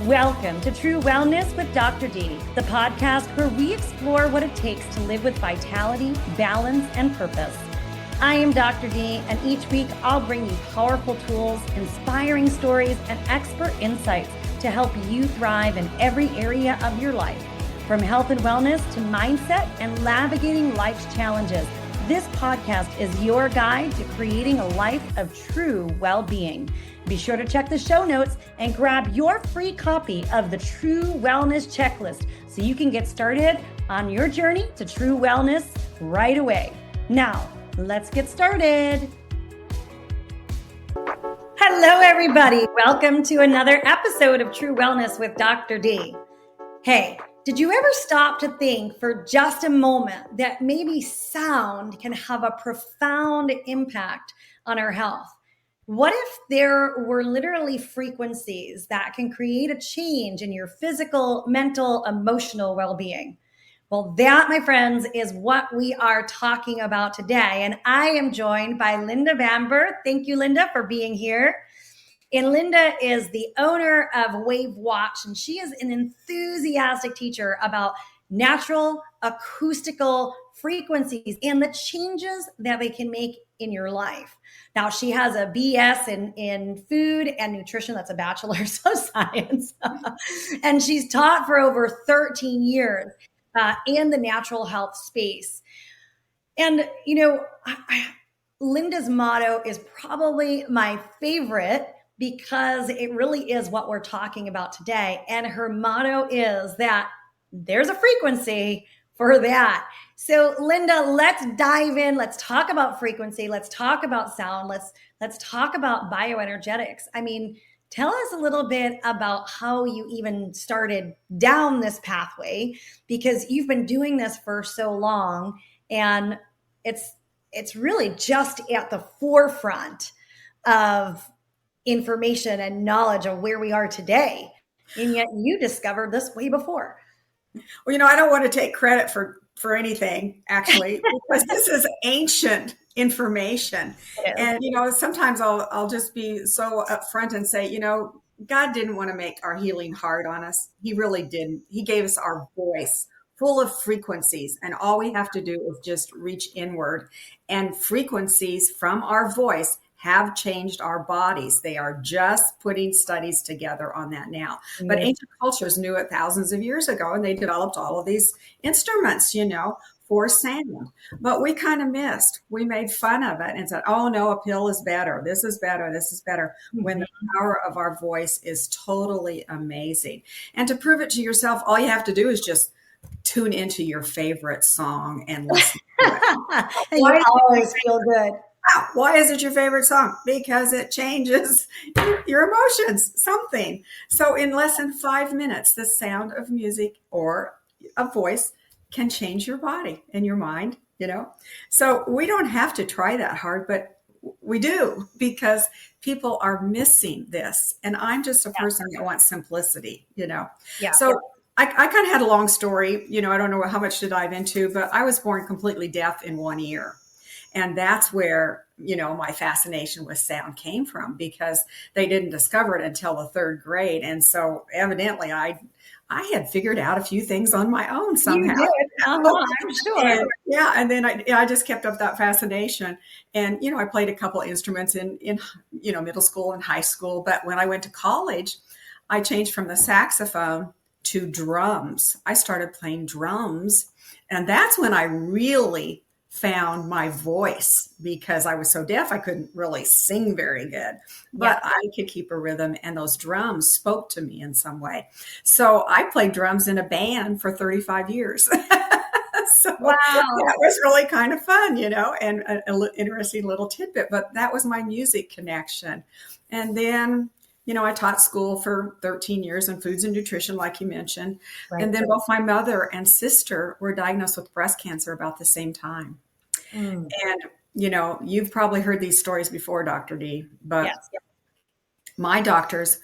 Welcome to True Wellness with Dr. D, the podcast where we explore what it takes to live with vitality, balance, and purpose. I am Dr. D, and each week I'll bring you powerful tools, inspiring stories, and expert insights to help you thrive in every area of your life. From health and wellness to mindset and navigating life's challenges, this podcast is your guide to creating a life of true well-being. Be sure to check the show notes and grab your free copy of the True Wellness Checklist so you can get started on your journey to true wellness right away. Now, let's get started. Hello, everybody. Welcome to another episode of True Wellness with Dr. D. Hey, did you ever stop to think for just a moment that maybe sound can have a profound impact on our health? What if there were literally frequencies that can create a change in your physical, mental, emotional well-being? Well, that, my friends, is what we are talking about today. And I am joined by Linda Bamber. Thank you, Linda, for being here. And Linda is the owner of WAVWatch, and she is an enthusiastic teacher about natural acoustical frequencies and the changes that they can make in your life. Now, she has a BS in food and nutrition. That's a bachelor's of science. And she's taught for over 13 years in the natural health space. And, you know, Linda's motto is probably my favorite because it really is what we're talking about today. And her motto is that there's a frequency for that. So Linda, let's dive in. Let's talk about frequency. Let's talk about sound. Let's talk about bioenergetics. I mean, tell us a little bit about how you even started down this pathway, because you've been doing this for so long, and it's really just at the forefront of information and knowledge of where we are today. And yet you discovered this way before. Well, you know, I don't want to take credit for anything, actually, because this is ancient information. And, you know, sometimes I'll just be so upfront and say, you know, God didn't want to make our healing hard on us. He really didn't. He gave us our voice full of frequencies, and all we have to do is just reach inward. And frequencies from our voice have changed our bodies. They are just putting studies together on that now. Mm-hmm. But ancient cultures knew it thousands of years ago, and they developed all of these instruments, you know, for sound. But we kind of missed. We made fun of it and said, oh, no, a pill is better. This is better. This is better. Mm-hmm. When the power of our voice is totally amazing. And to prove it to yourself, all you have to do is just tune into your favorite song and listen to it. And you always feel good. Wow. Why is it your favorite song? Because it changes your emotions, something. So in less than 5 minutes, the sound of music or a voice can change your body and your mind, you know? So we don't have to try that hard, but we do, because people are missing this. And I'm just a person that wants simplicity, you know? Yeah. So I kind of had a long story, you know, I don't know how much to dive into, but I was born completely deaf in one ear. And that's where, you know, my fascination with sound came from, because they didn't discover it until the 3rd grade. And so evidently I had figured out a few things on my own somehow. You did. I'm sure. And then I just kept up that fascination. And, you know, I played a couple of instruments in, you know, middle school and high school. But when I went to college, I changed from the saxophone to drums. I started playing drums. And that's when I really found my voice, because I was so deaf, I couldn't really sing very good, but I could keep a rhythm, and those drums spoke to me in some way. So I played drums in a band for 35 years. So wow. That was really kind of fun, you know, and an interesting little tidbit, but that was my music connection. And then, you know, I taught school for 13 years in foods and nutrition, like you mentioned. Right. And then both my mother and sister were diagnosed with breast cancer about the same time. Mm. And, you know, you've probably heard these stories before, Dr. D, but my doctors,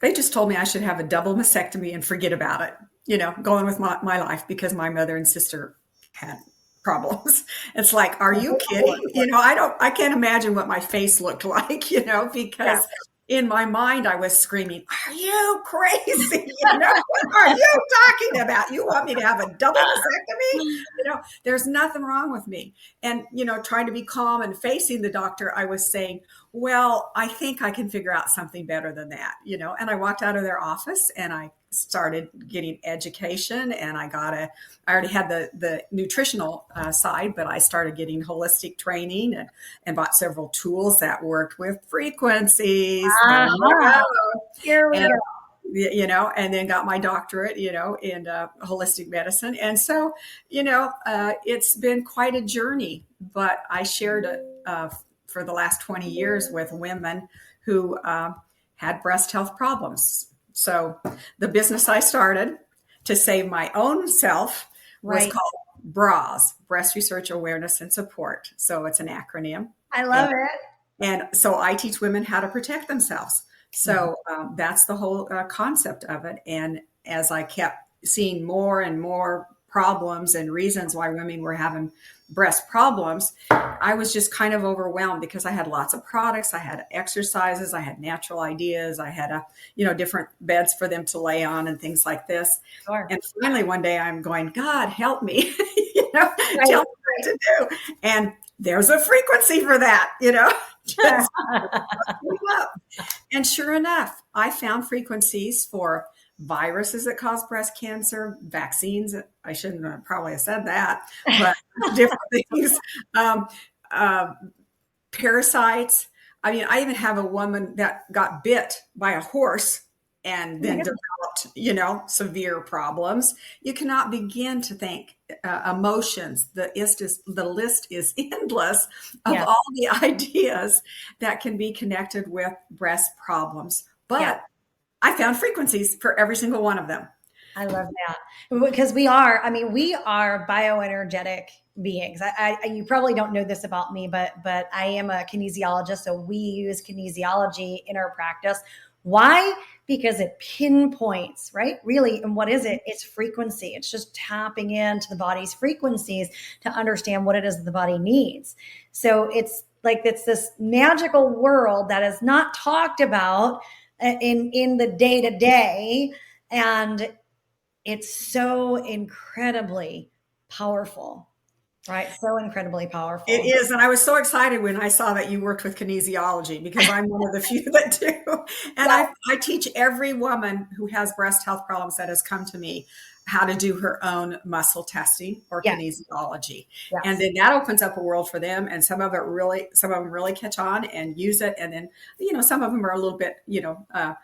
they just told me I should have a double mastectomy and forget about it, you know, going with my life, because my mother and sister had problems. It's like, are you kidding? You know, I can't imagine what my face looked like, you know, because in my mind, I was screaming, "Are you crazy? What are you talking about? You want me to have a double vasectomy? There's nothing wrong with me." And, trying to be calm and facing the doctor, I was saying, well, I think I can figure out something better than that, and I walked out of their office and I started getting education, and I already had the nutritional side, but I started getting holistic training and bought several tools that worked with frequencies. Here we and, go. and then got my doctorate, in holistic medicine. And so, it's been quite a journey, but I shared it for the last 20 years with women who had breast health problems. So the business I started to save my own self was called BRAS, Breast Research Awareness and Support. So it's an acronym. I love it. And so I teach women how to protect themselves. So that's the whole concept of it. And as I kept seeing more and more problems and reasons why women were having breast problems, I was just kind of overwhelmed because I had lots of products. I had exercises, I had natural ideas, I had different beds for them to lay on and things like this. Sure. And finally one day I'm going, God, help me, tell me what to do. And there's a frequency for that, just up. And sure enough, I found frequencies for viruses that cause breast cancer, vaccines. I shouldn't have probably have said that, but different things, parasites. I mean, I even have a woman that got bit by a horse and then developed, severe problems. You cannot begin to think emotions. The list is endless of all the ideas that can be connected with breast problems. But I found frequencies for every single one of them. I love that because we are bioenergetic beings. You probably don't know this about me, but I am a kinesiologist. So we use kinesiology in our practice. Why? Because it pinpoints, right? Really. And what is it? It's frequency. It's just tapping into the body's frequencies to understand what it is that the body needs. So it's this magical world that is not talked about in the day to day. And it's so incredibly powerful, right? So incredibly powerful. It is. And I was so excited when I saw that you worked with kinesiology because I'm one of the few that do. And I teach every woman who has breast health problems that has come to me how to do her own muscle testing or kinesiology. Yes. And then that opens up a world for them. And some of them really catch on and use it. And then, some of them are a little bit, a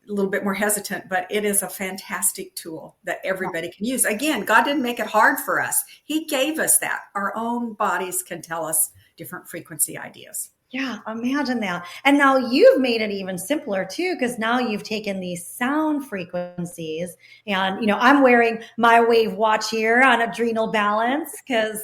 little bit more hesitant, but it is a fantastic tool that everybody can use. Again, God didn't make it hard for us. He gave us that. Our own bodies can tell us different frequency ideas. Yeah, imagine that. And now you've made it even simpler too, because now you've taken these sound frequencies and, I'm wearing my WAVWatch here on adrenal balance because,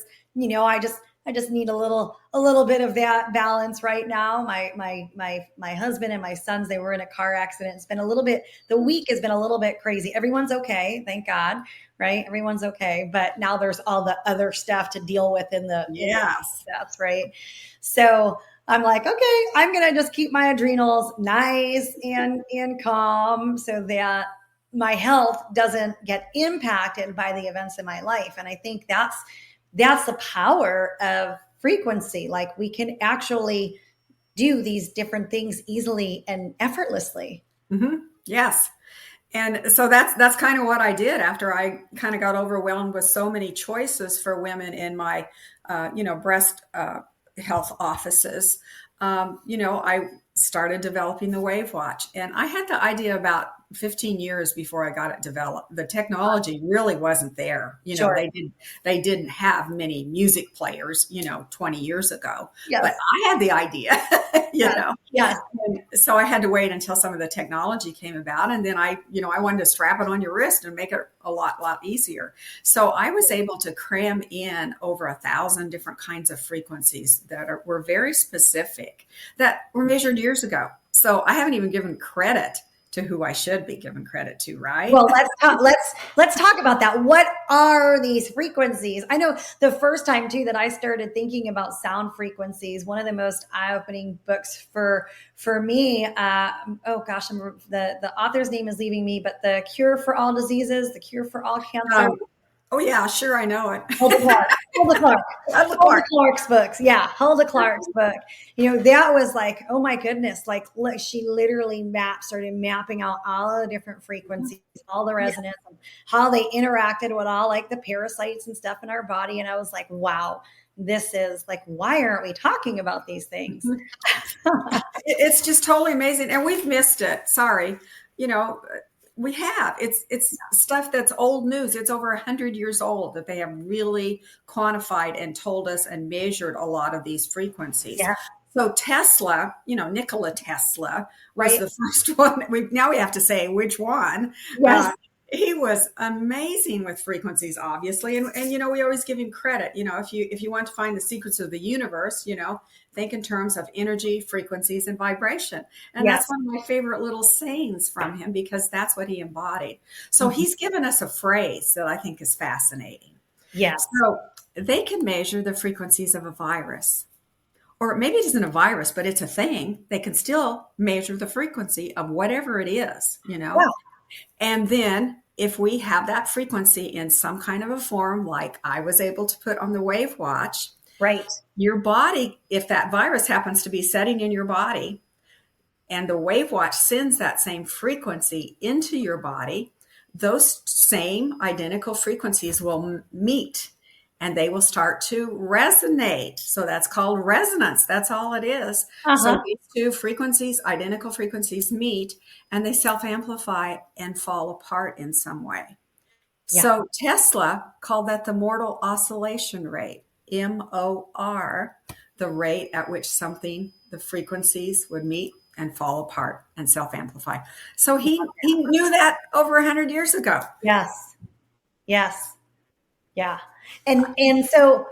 I just need a little bit of that balance right now. My husband and my sons, they were in a car accident. It's been the week has been a little bit crazy. Everyone's okay. Thank God. Right. Everyone's okay. But now there's all the other stuff to deal with in the steps. Right. So I'm like, okay, I'm going to just keep my adrenals nice and calm so that my health doesn't get impacted by the events in my life. And I think that's the power of frequency. Like we can actually do these different things easily and effortlessly. Mm-hmm. Yes. And so that's kind of what I did after I kind of got overwhelmed with so many choices for women in my, breast health offices. I started developing the WAVWatch, and I had the idea about 15 years before I got it developed. The technology really wasn't there. Sure. They didn't have many music players, 20 years ago, but I had the idea, Yeah. And so I had to wait until some of the technology came about. And then I wanted to strap it on your wrist and make it a lot easier. So I was able to cram in over 1,000 different kinds of frequencies that were very specific that were measured years ago. So I haven't even given credit to who I should be given credit to, right? Well, let's talk about that. What are these frequencies? I know the first time too that I started thinking about sound frequencies, one of the most eye-opening books for me. Oh gosh, the author's name is leaving me, but The Cure for All Diseases, The Cure for All Cancer. Oh yeah, sure, I know it. Hulda Clark's books. Yeah, Hulda Clark's book. That was like, oh my goodness, like she literally started mapping out all the different frequencies, all the resonance, and how they interacted with all like the parasites and stuff in our body. And I was like, wow, this is like, why aren't we talking about these things? It's just totally amazing. And we've missed it. Sorry. We have. It's stuff that's old news. It's over 100 years old that they have really quantified and told us and measured a lot of these frequencies. Yeah. So Tesla, Nikola Tesla was the first one. Now we have to say which one. Yes. He was amazing with frequencies, obviously. And we always give him credit. If you want to find the secrets of the universe, think in terms of energy, frequencies, and vibration. And that's one of my favorite little sayings from him, because that's what he embodied. So he's given us a phrase that I think is fascinating. Yes. So they can measure the frequencies of a virus. Or maybe it isn't a virus, but it's a thing. They can still measure the frequency of whatever it is, Wow. And then if we have that frequency in some kind of a form, like I was able to put on the WAVWatch, right, your body, if that virus happens to be setting in your body and the WAVWatch sends that same frequency into your body, those same identical frequencies will meet and they will start to resonate. So that's called resonance. That's all it is. So these two frequencies, identical frequencies, meet and they self-amplify and fall apart in some way. Yeah. So Tesla called that the mortal oscillation rate, MOR, the rate at which the frequencies would meet and fall apart and self-amplify. So he knew that over 100 years ago. Yes. Yeah. And so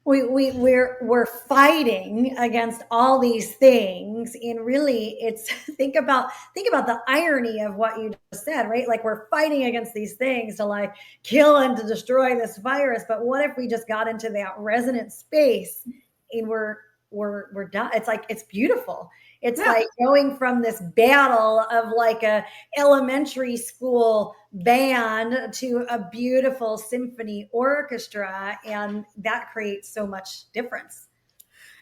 we're fighting against all these things, and really it's think about the irony of what you just said, right? Like we're fighting against these things to like kill and to destroy this virus, but what if we just got into that resonant space and we're done? It's like, it's beautiful. It's like going from this battle of like a elementary school band to a beautiful symphony orchestra. And that creates so much difference.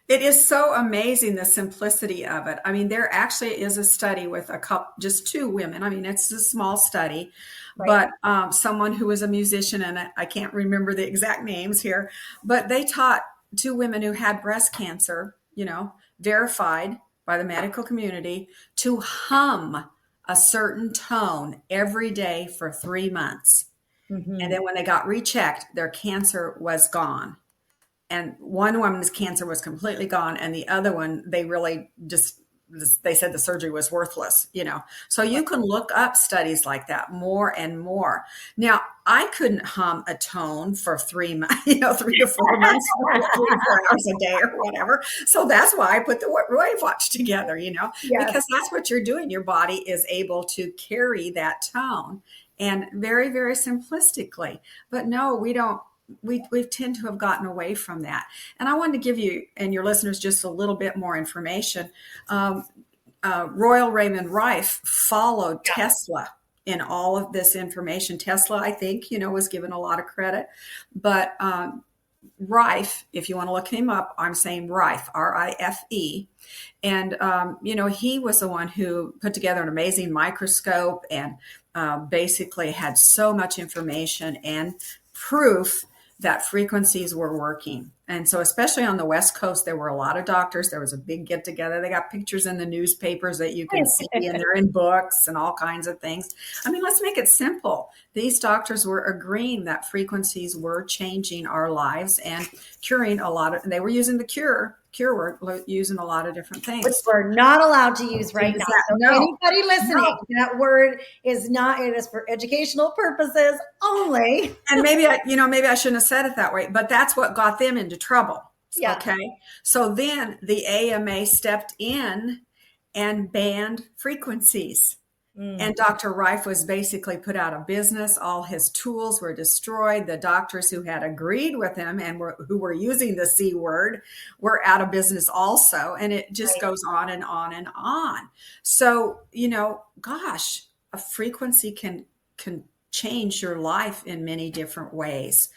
It is so amazing, the simplicity of it. I mean, there actually is a study with just two women. I mean, it's a small study, right. But someone who was a musician, and I can't remember the exact names here, but they taught two women who had breast cancer, verified by the medical community, to hum a certain tone every day for 3 months. Mm-hmm. And then when they got rechecked, their cancer was gone. And one woman's cancer was completely gone. And the other one, they really they said the surgery was worthless, So you can look up studies like that more and more. Now, I couldn't hum a tone for 3 months, 3 to 4 months, 3 to 4 hours a day or whatever. So that's why I put the WaveWatch together, because that's what you're doing. Your body is able to carry that tone, and very, very simplistically. But no, we don't. We tend to have gotten away from that. And I wanted to give you and your listeners just a little bit more information. Royal Raymond Rife followed Tesla in all of this information. Tesla, I think, was given a lot of credit. But Rife, if you want to look him up, I'm saying Rife, R-I-F-E. And, he was the one who put together an amazing microscope and basically had so much information and proof that frequencies were working. And so especially on the West Coast, there were a lot of doctors. There was a big get together. They got pictures in the newspapers that you can see, and they're in books and all kinds of things. I mean, let's make it simple. These doctors were agreeing that frequencies were changing our lives and curing they were using the cure word, using a lot of different things. Which we're not allowed to use right now. So anybody listening, that word is not, it is for educational purposes only. And maybe I shouldn't have said it that way, but that's what got them into trouble. Yeah. Okay. So then the AMA stepped in and banned frequencies. Mm. And Dr. Rife was basically put out of business. All his tools were destroyed. The doctors who had agreed with him and who were using the C word were out of business also. And it just Right. goes on and on and on. So, gosh, a frequency can change your life in many different ways,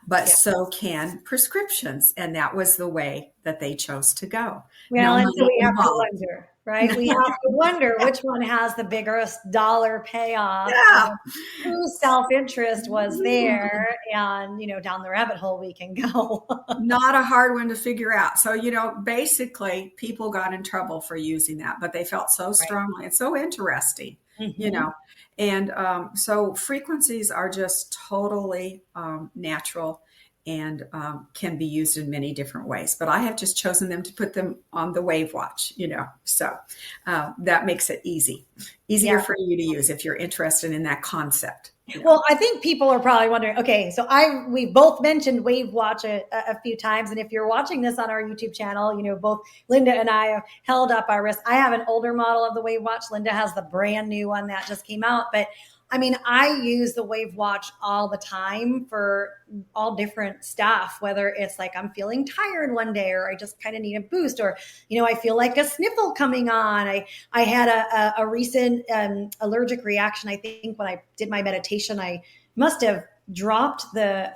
but Yeah. so can prescriptions. And that was the way that they chose to go. Well, No and so money we have to involved. wonder, right? We have to wonder which one has the biggest dollar payoff Yeah. and whose self-interest was there. And, down the rabbit hole we can go. Not a hard one to figure out. So, basically people got in trouble for using that, but they felt so Right. strongly. It's so interesting, Mhm. and so frequencies are just totally natural and can be used in many different ways. But I have just chosen them to put them on the WAVWatch, so that makes it easier Yeah. for you to use if you're interested in that concept. Well, I think people are probably wondering, okay, so we both mentioned WAVWatch a few times. And if you're watching this on our YouTube channel, both Linda and I have held up our wrist. I have an older model of the WAVWatch. Linda has the brand new one that just came out. But I mean, I use the WAVWatch all the time for all different stuff, whether it's like I'm feeling tired one day or I just kind of need a boost, or, I feel like a sniffle coming on. I had a recent allergic reaction. I think when I did my meditation, I must have dropped the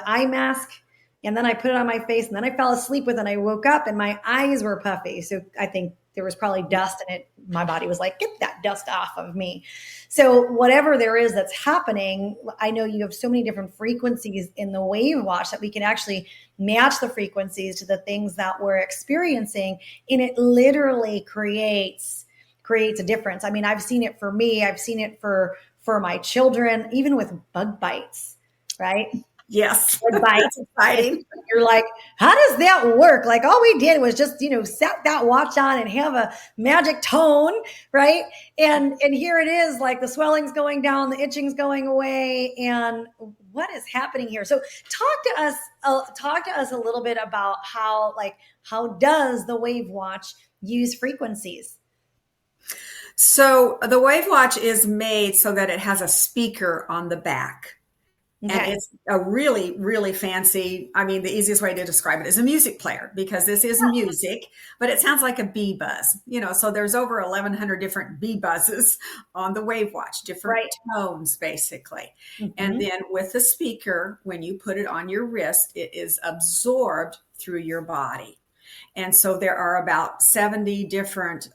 eye mask, and then I put it on my face, and then I fell asleep with it, and I woke up and my eyes were puffy. So I think there was probably dust in it. My body was like, get that dust off of me. So whatever there is that's happening, I know you have so many different frequencies in the WAVWatch that we can actually match the frequencies to the things that we're experiencing. And it literally creates a difference. I mean, I've seen it for me. I've seen it for my children, even with bug bites, right? Yes. Bug bites. That's exciting. You're like, how does that work? Like all we did was just, set that watch on and have a magic tone, right? And here it is, like the swelling's going down, the itching's going away, and what is happening here? So talk to us a little bit about how does the WAVWatch use frequencies? So the WAVWatch is made so that it has a speaker on the back. Okay. And it's a really, really fancy, the easiest way to describe it is a music player, because this is music, but it sounds like a bee buzz, so there's over 1,100 different bee buzzes on the WAVWatch, different tones, basically. Mm-hmm. And then with the speaker, when you put it on your wrist, it is absorbed through your body. And so there are about 70 different,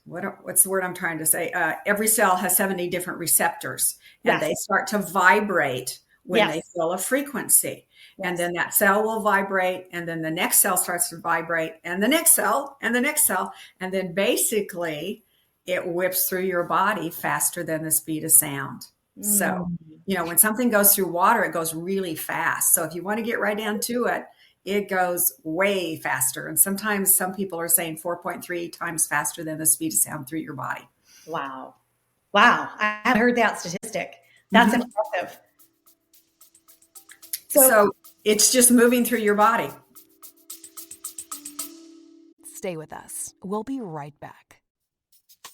what's the word I'm trying to say? Every cell has 70 different receptors, and they start to vibrate when they feel a frequency. Yes. And then that cell will vibrate, and then the next cell starts to vibrate, and the next cell, and the next cell. And then basically it whips through your body faster than the speed of sound. Mm. So, when something goes through water, it goes really fast. So if you want to get right down to it, it goes way faster. And sometimes some people are saying 4.3 times faster than the speed of sound through your body. Wow. I haven't heard that statistic. That's impressive. So it's just moving through your body. Stay with us. We'll be right back.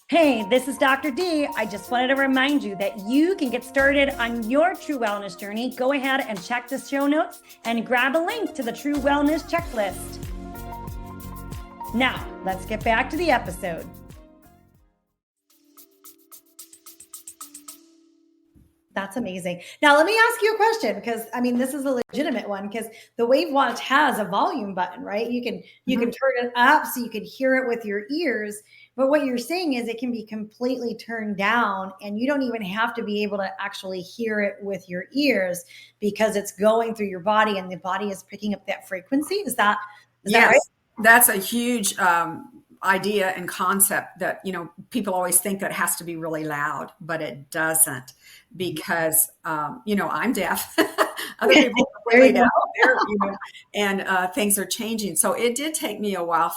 Hey, this is Dr. D. I just wanted to remind you that you can get started on your true wellness journey. Go ahead and check the show notes and grab a link to the True Wellness Checklist. Now, let's get back to the episode. That's amazing. Now, let me ask you a question, because this is a legitimate one, because the WAVWatch has a volume button, right? You can turn it up so you can hear it with your ears. But what you're saying is it can be completely turned down, and you don't even have to be able to actually hear it with your ears, because it's going through your body and the body is picking up that frequency. Is that right? That's a huge idea and concept that, people always think that it has to be really loud, but it doesn't, because, I'm deaf. Other people are really deaf there, and things are changing. So it did take me a while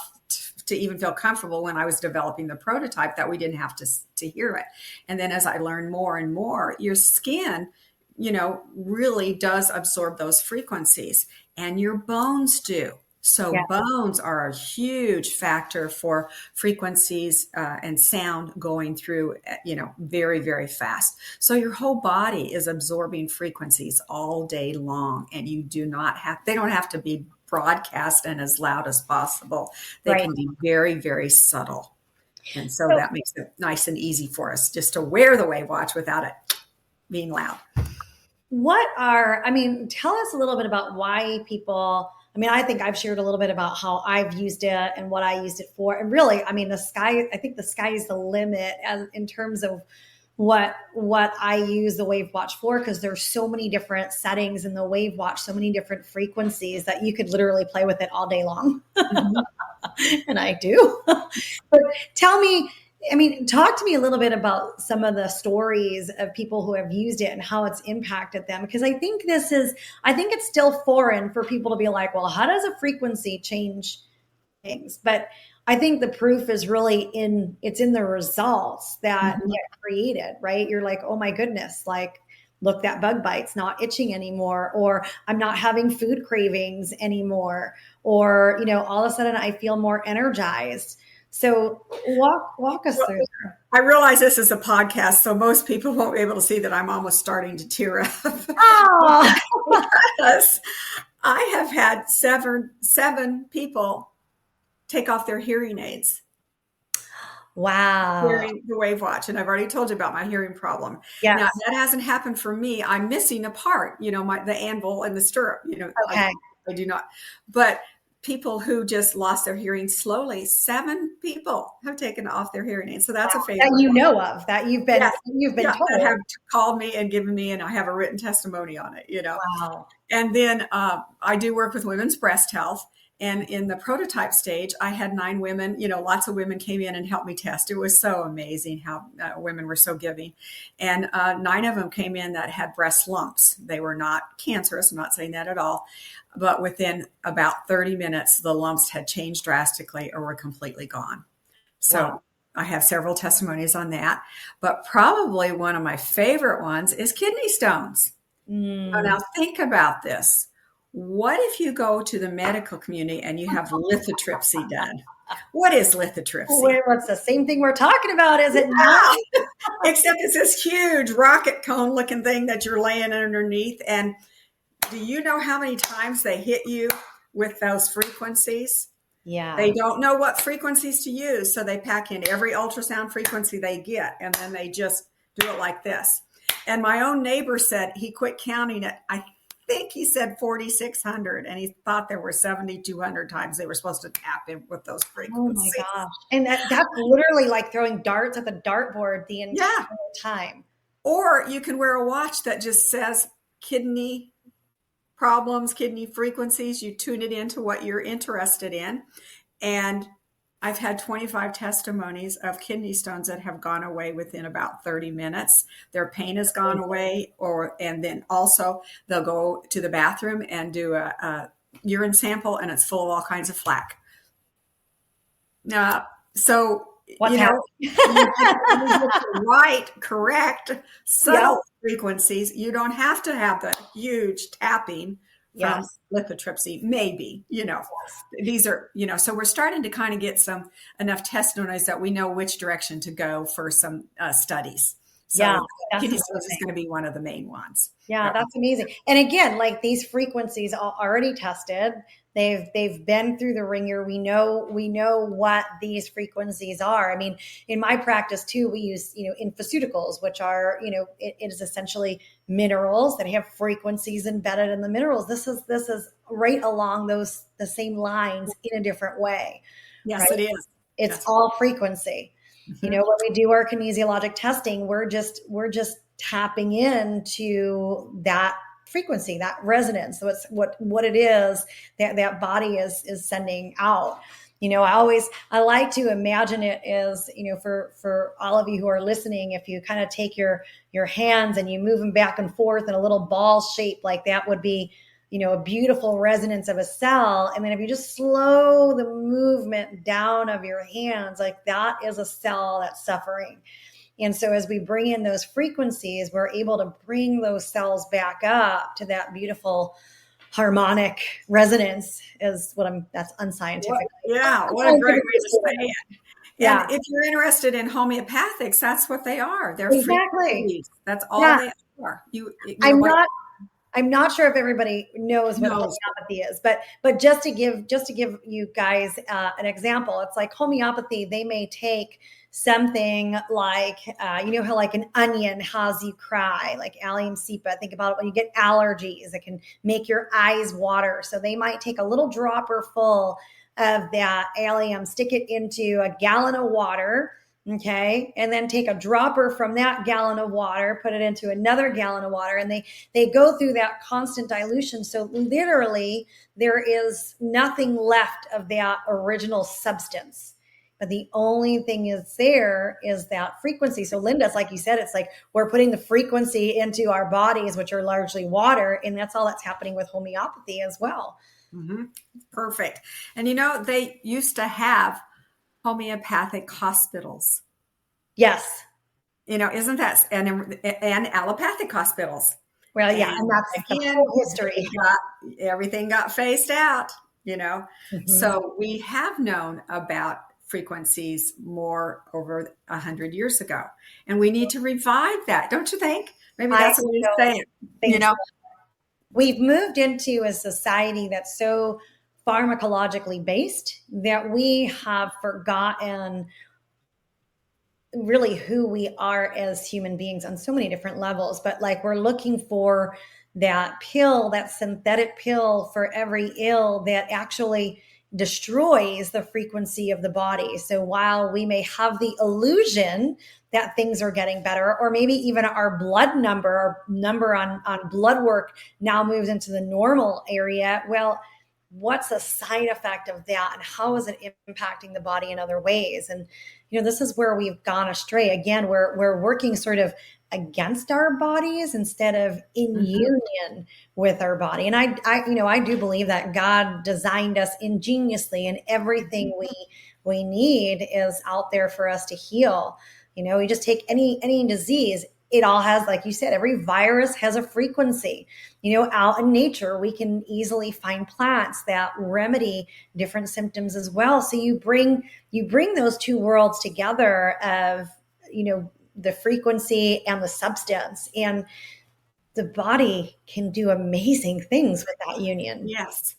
to even feel comfortable when I was developing the prototype that we didn't have to hear it. And then as I learned more and more, your skin, really does absorb those frequencies, and your bones do. So Yeah. bones are a huge factor for frequencies and sound going through, very, very fast. So your whole body is absorbing frequencies all day long, and they don't have to be broadcast and as loud as possible. They Right. can be very, very subtle. And so So that makes it nice and easy for us just to wear the WAVWatch without it being loud. tell us a little bit about why people, I think I've shared a little bit about how I've used it and what I used it for. And really, I think the sky is the limit in terms of what I use the WAVWatch for, because there's so many different settings in the WAVWatch, so many different frequencies that you could literally play with it all day long. Mm-hmm. And I do. But tell me, talk to me a little bit about some of the stories of people who have used it and how it's impacted them. Because I think it's still foreign for people to be like, well, how does a frequency change things? But I think the proof is really in the results that Mm-hmm. get created, right? You're like, oh my goodness, like, look, that bug bite's not itching anymore, or I'm not having food cravings anymore, or, all of a sudden I feel more energized. So walk us through there. I realize this is a podcast, so most people won't be able to see that I'm almost starting to tear up. Oh, Because I have had seven people take off their hearing aids wow. wearing the WAVWatch, and I've already told you about my hearing problem. Yes. Now that hasn't happened for me. I'm missing a part, the anvil and the stirrup. Okay. I do not. But people who just lost their hearing slowly, 7 people have taken off their hearing aids. So that's a favorite. That you know of, that you've been told. That have called me and given me, and I have a written testimony on it. Wow. And then I do work with women's breast health. And in the prototype stage, I had 9 women, lots of women came in and helped me test. It was so amazing how women were so giving. And 9 of them came in that had breast lumps. They were not cancerous. I'm not saying that at all. But within about 30 minutes, the lumps had changed drastically or were completely gone. So Wow. I have several testimonies on that. But probably one of my favorite ones is kidney stones. Now think about this. What if you go to the medical community and you have lithotripsy done? What is lithotripsy? What's the same thing we're talking about, is it not? Except it's this huge rocket cone looking thing that you're laying underneath. And do you know how many times they hit you with those frequencies? Yeah. They don't know what frequencies to use. So they pack in every ultrasound frequency they get, and then they just do it like this. And my own neighbor said he quit counting it. I think he said 4,600, and he thought there were 7,200 times they were supposed to tap in with those frequencies. Oh my gosh. And that's literally like throwing darts at the dartboard the entire time. Or you can wear a watch that just says kidney problems, kidney frequencies. You tune it into what you're interested in. And I've had 25 testimonies of kidney stones that have gone away within about 30 minutes. Their pain has gone away, and then also they'll go to the bathroom and do a urine sample, and it's full of all kinds of flack. So What's happening? you get the right, correct, subtle frequencies. You don't have to have the huge tapping from lithotripsy, maybe, these are, so we're starting to kind of get enough testimonies that we know which direction to go for some studies. So kidney stones is going to be one of the main ones. Yeah, that's amazing. And again, like, these frequencies are already tested. They've been through the ringer. We know what these frequencies are. I mean, in my practice too, we use, infoceuticals, which are, it is essentially minerals that have frequencies embedded in the minerals. This is right along the same lines in a different way. Yes, right? It is. It's all frequency. Mm-hmm. When we do our kinesiologic testing, we're just tapping into that frequency, that resonance. So it's what it is that body is sending out. I like to imagine it as, for all of you who are listening, if you kind of take your hands and you move them back and forth in a little ball shape, like that would be, a beautiful resonance of a cell. And then if you just slow the movement down of your hands, like, that is a cell that's suffering. And so as we bring in those frequencies, we're able to bring those cells back up to that beautiful harmonic resonance is that's unscientific. What a great way to say it. Yeah. And if you're interested in homeopathics, that's what they are. They're Exactly. frequencies. That's all they are. I'm not sure if everybody knows what homeopathy is, but just to give you guys an example, it's like homeopathy. They may take something like you know how like an onion has you cry, like allium cepa. Think about it when you get allergies, it can make your eyes water. So they might take a little dropper full of that allium, stick it into a gallon of water. Okay. And then take a dropper from that gallon of water, put it into another gallon of water, and they go through that constant dilution. So literally there is nothing left of that original substance. But the only thing is there is that frequency. So Linda, it's like you said, it's like we're putting the frequency into our bodies, which are largely water. And that's all that's happening with homeopathy as well. Mm-hmm. Perfect. And they used to have homeopathic hospitals. Yes. Isn't that, and allopathic hospitals. Well, yeah. And that's the whole history. Everything got phased out, Mm-hmm. So we have known about frequencies more over 100 years ago, and we need to revive that. Don't you think? Maybe that's what you're saying. We've moved into a society that's so pharmacologically based that we have forgotten really who we are as human beings on so many different levels. But like we're looking for that pill, that synthetic pill for every ill that actually destroys the frequency of the body. So while we may have the illusion that things are getting better, or maybe even our blood number, our number on blood work now moves into the normal area, well, what's the side effect of that, and how is it impacting the body in other ways? And this is where we've gone astray. Again, we're working sort of against our bodies instead of in union with our body. And I do believe that God designed us ingeniously, and everything we need is out there for us to heal. We just take any disease. It all has, like you said, every virus has a frequency. Out in nature, we can easily find plants that remedy different symptoms as well. So you bring those two worlds together of, the frequency and the substance, and the body can do amazing things with that union. Yes.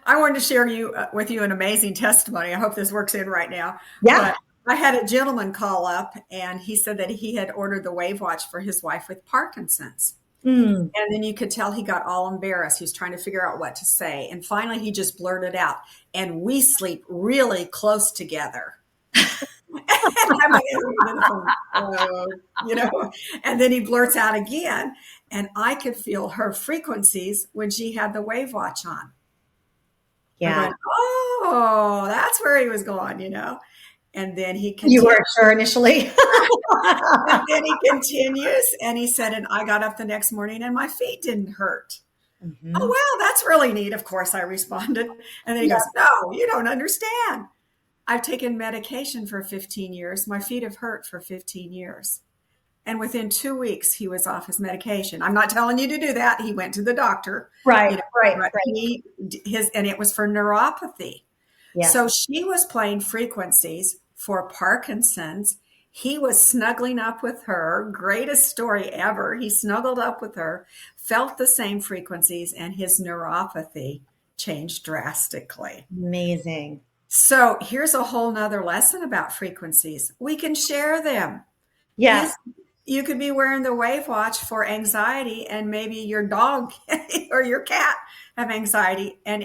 I wanted to share with you an amazing testimony. I hope this works in right now. Yeah. But I had a gentleman call up, and he said that he had ordered the WAVWatch for his wife with Parkinson's. And then you could tell he got all embarrassed. He was trying to figure out what to say. And finally, he just blurted out, "And we sleep really close together." I'm like, and then he blurts out again, and I could feel her frequencies when she had the WAVWatch on. Yeah. Went, oh, that's where he was going, And then he continues. You weren't sure initially. And then he continues, and he said, and I got up the next morning and my feet didn't hurt. Mm-hmm. Oh, well, that's really neat. Of course, I responded. And then he goes, no, you don't understand. I've taken medication for 15 years. My feet have hurt for 15 years. And within 2 weeks, he was off his medication. I'm not telling you to do that. He went to the doctor. Right. And it was for neuropathy. Yes. So she was playing frequencies for Parkinson's. He was snuggling up with her. Greatest story ever. He snuggled up with her, felt the same frequencies, and his neuropathy changed drastically. Amazing. So here's a whole nother lesson about frequencies. We can share them. Yes. You could be wearing the WAVWatch for anxiety, and maybe your dog or your cat have anxiety, and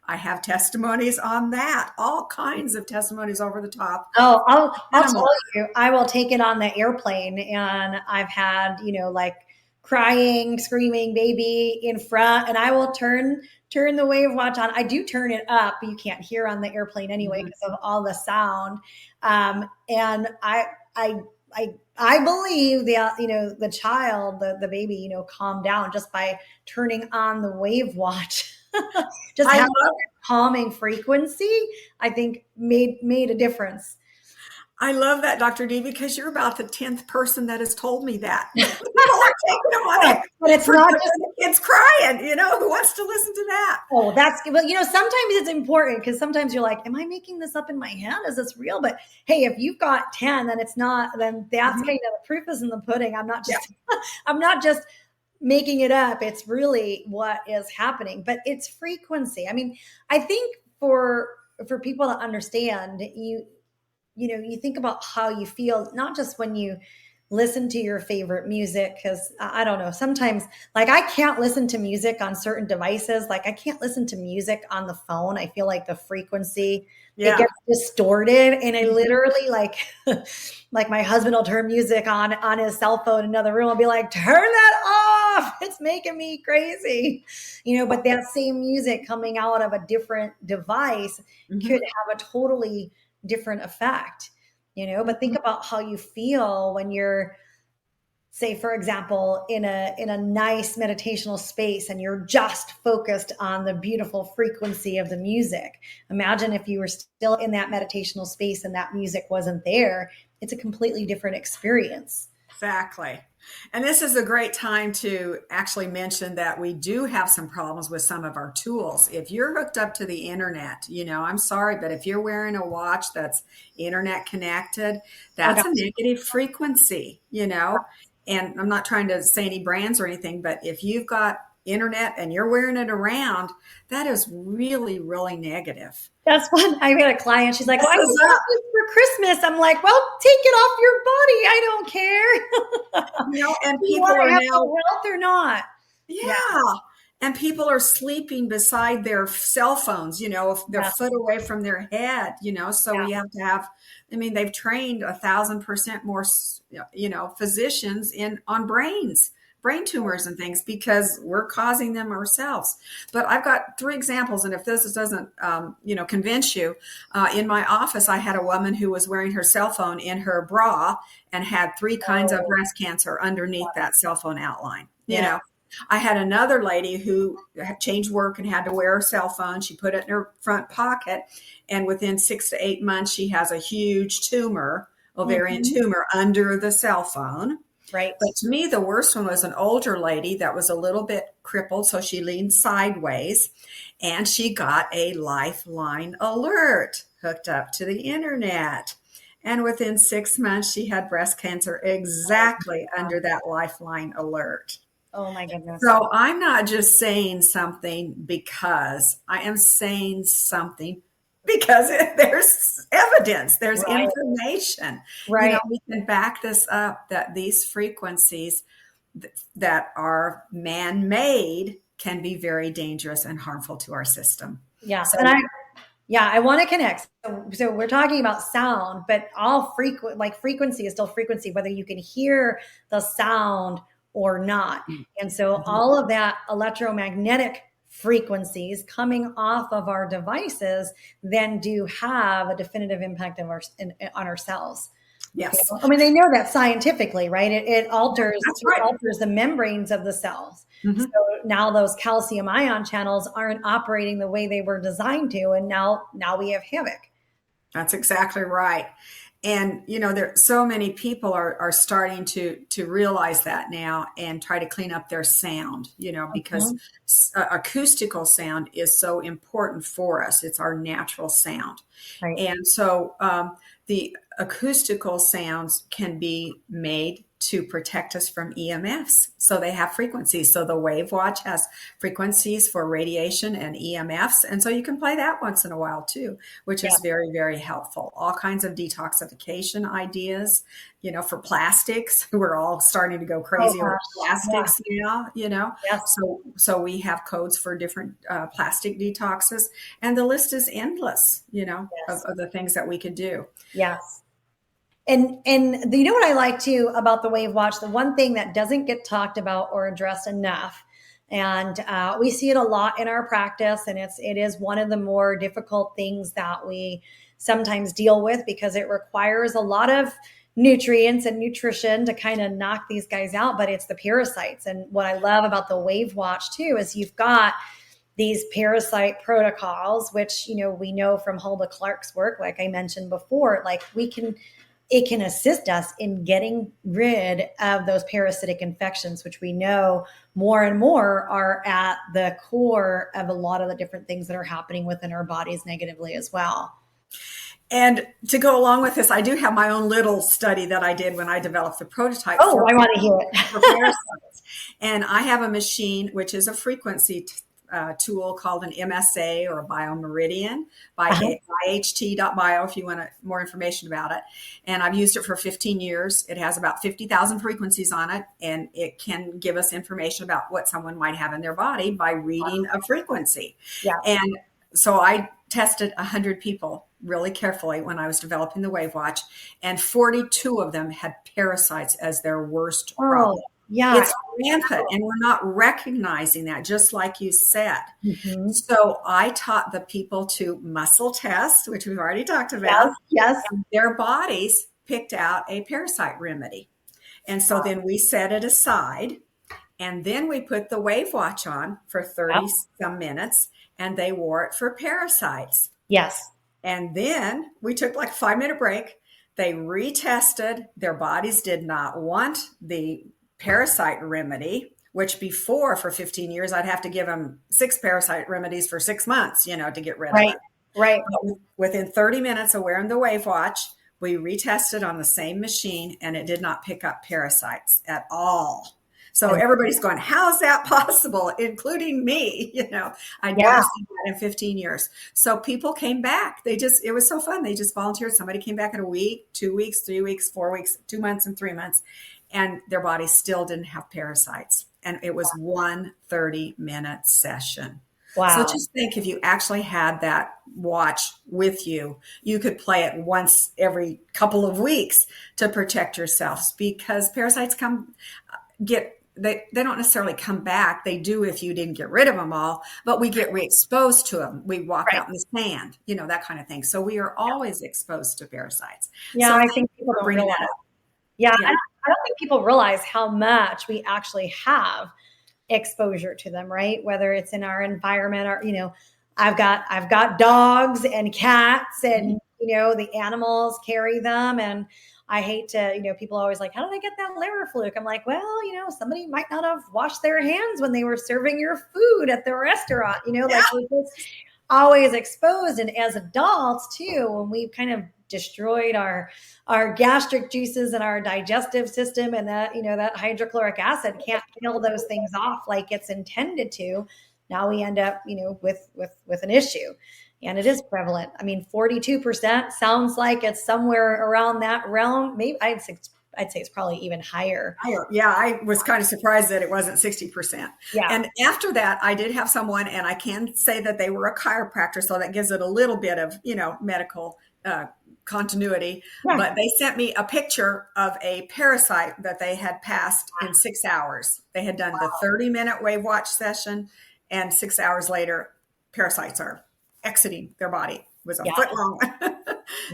I have testimonies on that, all kinds of testimonies over the top. Oh, I'll tell you, I will take it on the airplane, and I've had, like crying, screaming baby in front, and I will turn the WAVWatch on. I do turn it up, but you can't hear on the airplane anyway because of all the sound. And I believe that, the child, the baby, calmed down just by turning on the WAVWatch. Just having a calming frequency, I think made a difference. I love that, Dr. D, because you're about the 10th person that has told me that. People are taking them on it. But it's not just the kids crying, who wants to listen to that? Oh, that's, well, sometimes it's important because sometimes you're like, am I making this up in my head? Is this real? But hey, if you've got 10, then it's not, then that's kind of the proof is in the pudding. I'm not just, I'm not just making it up. It's really what is happening, but it's frequency. I mean, I think for people to understand, you think about how you feel, not just when you listen to your favorite music, because I don't know, sometimes like I can't listen to music on certain devices. Like I can't listen to music on the phone. I feel like the frequency, it gets distorted. And I literally like my husband will turn music on his cell phone in another room and be like, turn that off. It's making me crazy. But that same music coming out of a different device could have a totally different effect, but think about how you feel when you're, say, for example, in a nice meditational space and you're just focused on the beautiful frequency of the music. Imagine if you were still in that meditational space and that music wasn't there. It's a completely different experience. Exactly. And this is a great time to actually mention that we do have some problems with some of our tools. If you're hooked up to the internet, I'm sorry, but if you're wearing a watch that's internet connected, that's a negative frequency, and I'm not trying to say any brands or anything, but if you've got internet and you're wearing it around, that is really, really negative. That's fun. I had a client. She's like, well, I want this for Christmas. I'm like, well, take it off your body. I don't care. And people are now health or not. Yeah. And people are sleeping beside their cell phones, if they're foot away from their head, so we have to have, they've trained 1,000% more, physicians on brain tumors and things because we're causing them ourselves. But I've got 3 examples. And if this doesn't, convince you, in my office, I had a woman who was wearing her cell phone in her bra and had 3 kinds of breast cancer underneath that cell phone outline, you know. I had another lady who had changed work and had to wear her cell phone. She put it in her front pocket. And within 6 to 8 months, she has a huge tumor, ovarian tumor under the cell phone. Right. But to me, the worst one was an older lady that was a little bit crippled. So she leaned sideways and she got a Lifeline alert hooked up to the internet. And within 6 months, she had breast cancer exactly under that Lifeline alert. Oh my goodness. So I'm not just saying something because I am saying something because there's evidence, there's information. Right. We can back this up that these frequencies that are man-made can be very dangerous and harmful to our system. Yeah. So, and I want to connect. So we're talking about sound, but all frequency is still frequency, whether you can hear the sound or not. And so all of that electromagnetic frequencies coming off of our devices then do have a definitive impact on our cells. Yes. They know that scientifically, right? It alters the membranes of the cells. So now those calcium ion channels aren't operating the way they were designed to. And now we have havoc. That's exactly right. And, there so many people are starting to realize that now and try to clean up their sound, because acoustical sound is so important for us. It's our natural sound. Right. And so the acoustical sounds can be made to protect us from EMFs. So they have frequencies. So the WAVWatch has frequencies for radiation and EMFs. And so you can play that once in a while too, which is very, very helpful. All kinds of detoxification ideas, for plastics. We're all starting to go crazy over plastics now, So we have codes for different plastic detoxes. And the list is endless, of the things that we could do. Yes. And what I like too about the WAVWatch, the one thing that doesn't get talked about or addressed enough, and we see it a lot in our practice, and it is one of the more difficult things that we sometimes deal with because it requires a lot of nutrients and nutrition to kind of knock these guys out, but it's the parasites. And what I love about the WAVWatch too is you've got these parasite protocols, which, we know from Hulda Clark's work, like I mentioned before, like we can it can assist us in getting rid of those parasitic infections, which we know more and more are at the core of a lot of the different things that are happening within our bodies negatively as well. And to go along with this, I do have my own little study that I did when I developed the prototype. Oh, I want to hear for it. parasites. And I have a machine, which is a frequency tool called an MSA or a biomeridian by iht.bio if you want more information about it. And I've used it for 15 years. It has about 50,000 frequencies on it, and it can give us information about what someone might have in their body by reading a frequency. Yeah. And so I tested 100 people really carefully when I was developing the WAVWatch, and 42 of them had parasites as their worst problem. Yeah. It's rampant, and we're not recognizing that, just like you said. Mm-hmm. So I taught the people to muscle test, which we've already talked about. Yes. And their bodies picked out a parasite remedy. And so then we set it aside, and then we put the WAVWatch on for 30 some minutes, and they wore it for parasites. Yes. And then we took like a 5-minute break. They retested. Their bodies did not want the parasite remedy, which before for 15 years, I'd have to give them 6 parasite remedies for 6 months, to get rid of it. Right. But within 30 minutes of wearing the WAVWatch, we retested on the same machine, and it did not pick up parasites at all. So everybody's going, how's that possible? Including me, I'd never seen that in 15 years. So people came back. It was so fun. They just volunteered. Somebody came back in a week, 2 weeks, 3 weeks, 4 weeks, 2 months, and 3 months. And their body still didn't have parasites. And it was 1 30-minute session. Wow. So just think, if you actually had that watch with you, you could play it once every couple of weeks to protect yourselves, because parasites they don't necessarily come back. They do if you didn't get rid of them all, but we get re-exposed to them. We walk out in the sand, that kind of thing. So we are always exposed to parasites. Yeah, so I think people don't realize. I don't think people realize how much we actually have exposure to them, right? Whether it's in our environment or, I've got dogs and cats, and, the animals carry them. And I hate to, people are always like, how did I get that liver fluke? I'm like, well, somebody might not have washed their hands when they were serving your food at the restaurant, like we're just always exposed. And as adults too, when we've kind of destroyed our gastric juices and our digestive system, and that, that hydrochloric acid can't kill those things off like it's intended to, now we end up, with an issue. And it is prevalent. I mean, 42% sounds like it's somewhere around that realm. Maybe I'd say it's probably even higher. Yeah, I was kind of surprised that it wasn't 60%. Yeah. And after that, I did have someone, and I can say that they were a chiropractor, so that gives it a little bit of, medical continuity. Yeah. But they sent me a picture of a parasite that they had passed in 6 hours. They had done the 30-minute WAVWatch session, and 6 hours later, parasites are exiting their body. It was a foot long.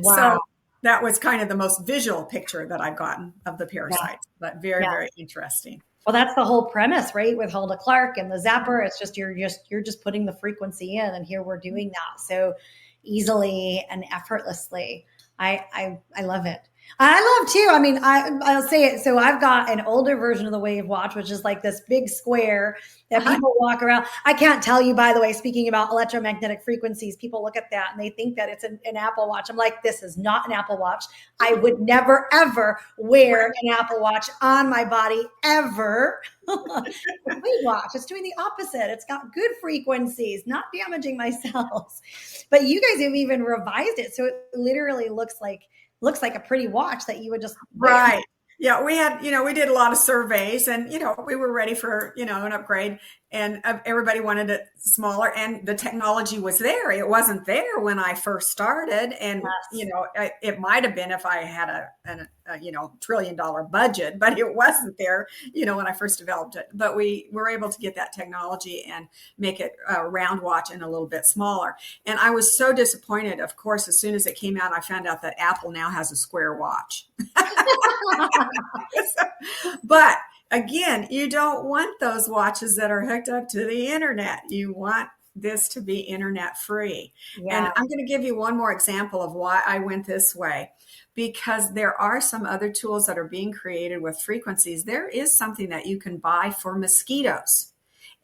Wow. So that was kind of the most visual picture that I've gotten of the parasites, but very, very interesting. Well, that's the whole premise, right? With Hulda Clark and the zapper, it's just, you're just putting the frequency in, and here we're doing that so easily and effortlessly. I love it. I love too. I mean, I'll say it. So I've got an older version of the WAVWatch, which is like this big square that people walk around. I can't tell you, by the way, speaking about electromagnetic frequencies, people look at that and they think that it's an Apple Watch. I'm like, this is not an Apple Watch. I would never, ever wear an Apple Watch on my body, ever. WAVWatch, it's doing the opposite. It's got good frequencies, not damaging my cells. But you guys have even revised it. So it literally looks like a pretty watch that you would just wear. Right. Yeah, we had, we did a lot of surveys, and, we were ready for, an upgrade, and everybody wanted it smaller, and the technology was there. It wasn't there when I first started. And, it might've been if I had a $1 trillion budget, but it wasn't there, when I first developed it. But we were able to get that technology and make it a round watch and a little bit smaller. And I was so disappointed. Of course, as soon as it came out, I found out that Apple now has a square watch. But again, you don't want those watches that are hooked up to the internet. You want this to be internet free. Yeah. And I'm going to give you one more example of why I went this way. because there are some other tools that are being created with frequencies. There is something that you can buy for mosquitoes.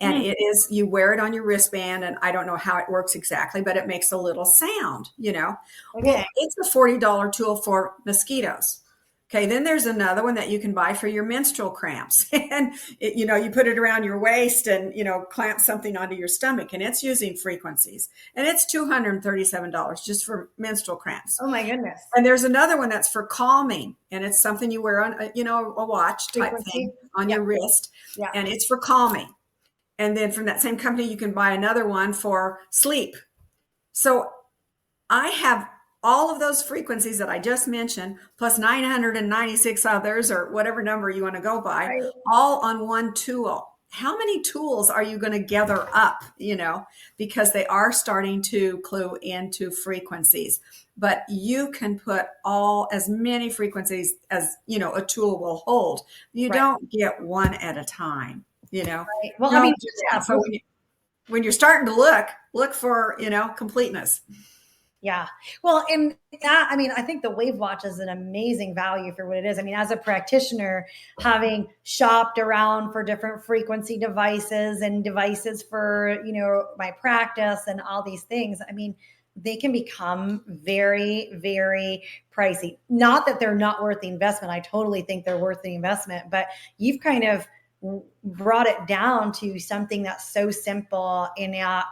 And it is, you wear it on your wristband, and I don't know how it works exactly, but it makes a little sound, Okay. Well, it's a $40 tool for mosquitoes. Okay, then there's another one that you can buy for your menstrual cramps. And, you put it around your waist and, clamp something onto your stomach, and it's using frequencies. And it's $237 just for menstrual cramps. Oh, my goodness. And there's another one that's for calming, and it's something you wear on, a watch type thing on your wrist, and it's for calming. And then from that same company, you can buy another one for sleep. So I have all of those frequencies that I just mentioned, plus 996 others, or whatever number you want to go by, all on one tool. How many tools are you going to gather up, because they are starting to clue into frequencies. But you can put as many frequencies as, a tool will hold. You don't get one at a time. Right. Well, So when you're starting to look for, completeness. Yeah. Well, and that, I think the WAVWatch is an amazing value for what it is. As a practitioner, having shopped around for different frequency devices and devices for, my practice and all these things, they can become very, very pricey. Not that they're not worth the investment. I totally think they're worth the investment, but you've kind of brought it down to something that's so simple and I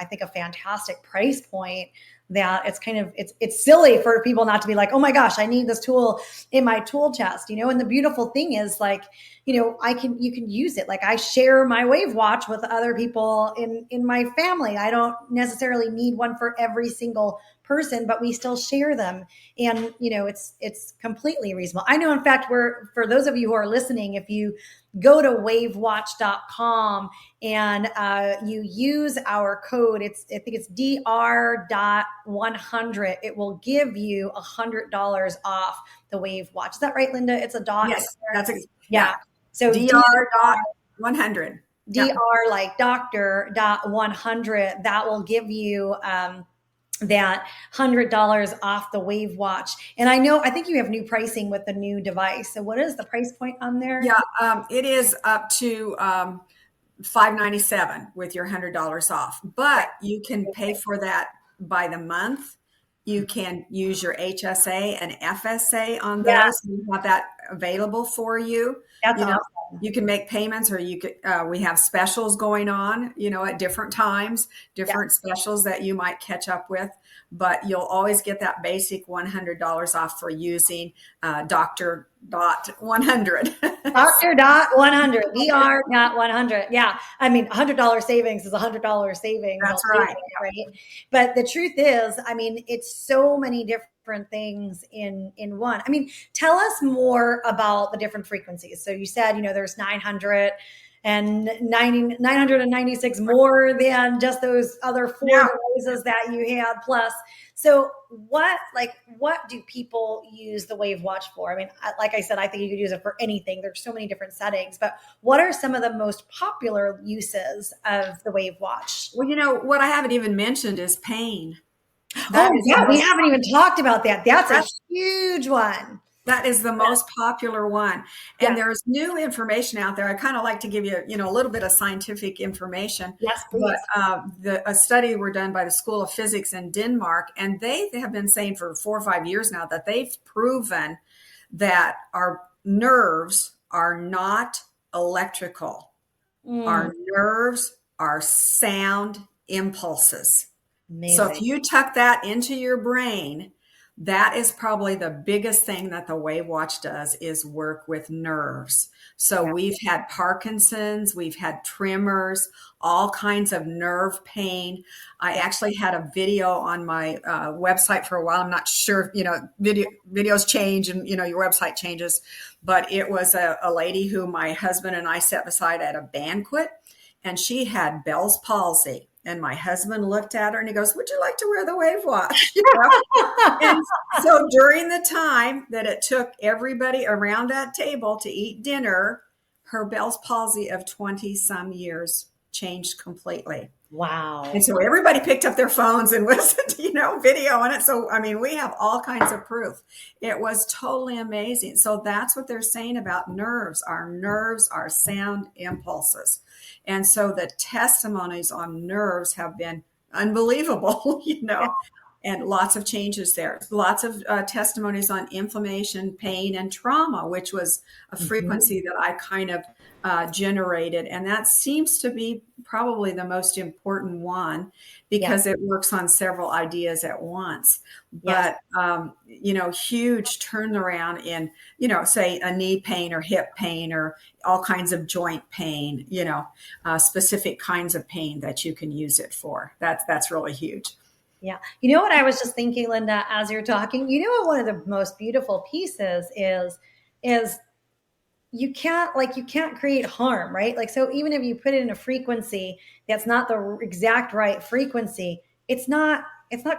think a fantastic price point that it's silly for people not to be like, oh my gosh, I need this tool in my tool chest, and the beautiful thing is you can use it. Like I share my WAVWatch with other people in my family. I don't necessarily need one for every single person, but we still share them. And, it's completely reasonable. I know, in fact, for those of you who are listening, if you go to WAVWatch.com and you use our code, I think it's DR.100. It will give you $100 off the WAVWatch. Is that right, Linda? It's a dot. Yes, that's yeah. So DR.100. DR like doctor.100. That will give you that $100 off the WAVWatch. And I think you have new pricing with the new device. So what is the price point on there? Yeah, it is up to $597 with your $100 off, but you can pay for that by the month. You can use your HSA and FSA on those. Yeah. We have that available for you. That's awesome. You can make payments, or you could. We have specials going on, at different times, different specials that you might catch up with. But you'll always get that basic $100 off for using Dr.100. Dr.100, DR.100. Yeah. $100 savings is $100 savings. That's right. Right. But the truth is, it's so many different things in one. Tell us more about the different frequencies. So you said, there's 996 more than just those other four devices that you had plus. So what do people use the WAVWatch for? Like I said, I think you could use it for anything. There's so many different settings, but what are some of the most popular uses of the WAVWatch? Well, what I haven't even mentioned is pain. We haven't even talked about that. That's a huge one. That is the most popular one. And there's new information out there. I kind of like to give you, a little bit of scientific information. Yes, please. But a study were done by the School of Physics in Denmark, and they have been saying for 4 or 5 years now that they've proven that our nerves are not electrical. Our nerves are sound impulses. Amazing. So if you tuck that into your brain, that is probably the biggest thing that the WAVWatch does, is work with nerves. So we've had Parkinson's, we've had tremors, all kinds of nerve pain. I actually had a video on my website for a while. I'm not sure, videos change and, your website changes, but it was a lady who my husband and I sat beside at a banquet, and she had Bell's palsy. And my husband looked at her and he goes, "Would you like to wear the WAVWatch?" And so during the time that it took everybody around that table to eat dinner, her Bell's palsy of 20 some years changed completely. Wow. And so everybody picked up their phones and was, video on it. So, we have all kinds of proof. It was totally amazing. So that's what they're saying about nerves. Our nerves are sound impulses. And so the testimonies on nerves have been unbelievable, and lots of changes there. Lots of testimonies on inflammation, pain, and trauma, which was a frequency that I kind of generated. And that seems to be probably the most important one because it works on several ideas at once. But, huge turnaround in, say a knee pain or hip pain or all kinds of joint pain, specific kinds of pain that you can use it for. That's really huge. Yeah. You know what I was just thinking, Linda, as you're talking, what one of the most beautiful pieces is you can't create harm, right? Like, so even if you put it in a frequency that's not the exact right frequency, it's not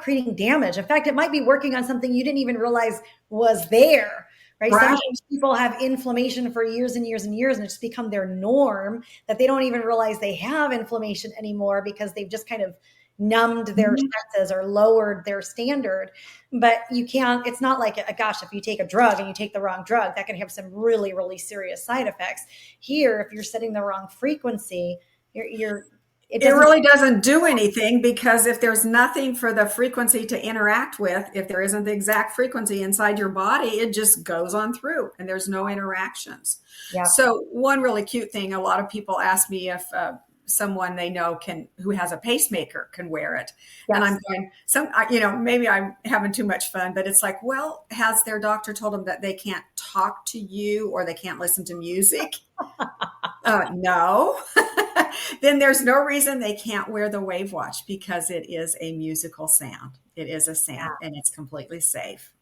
creating damage. In fact, it might be working on something you didn't even realize was there, right? Sometimes people have inflammation for years and years and years, and it's just become their norm that they don't even realize they have inflammation anymore because they've just kind of numbed their senses or lowered their standard. But you can't, it's not like, gosh, if you take a drug and you take the wrong drug, that can have some really, really serious side effects. Here, if you're setting the wrong frequency, it really doesn't do anything, because if there's nothing for the frequency to interact with, if there isn't the exact frequency inside your body, it just goes on through and there's no interactions. Yeah. So one really cute thing, a lot of people ask me if someone they know who has a pacemaker can wear it. Yes. And I'm going, maybe I'm having too much fun, but it's like, well, has their doctor told them that they can't talk to you or they can't listen to music? No. Then there's no reason they can't wear the WAVWatch, because it is a musical sound. It is a sound and it's completely safe,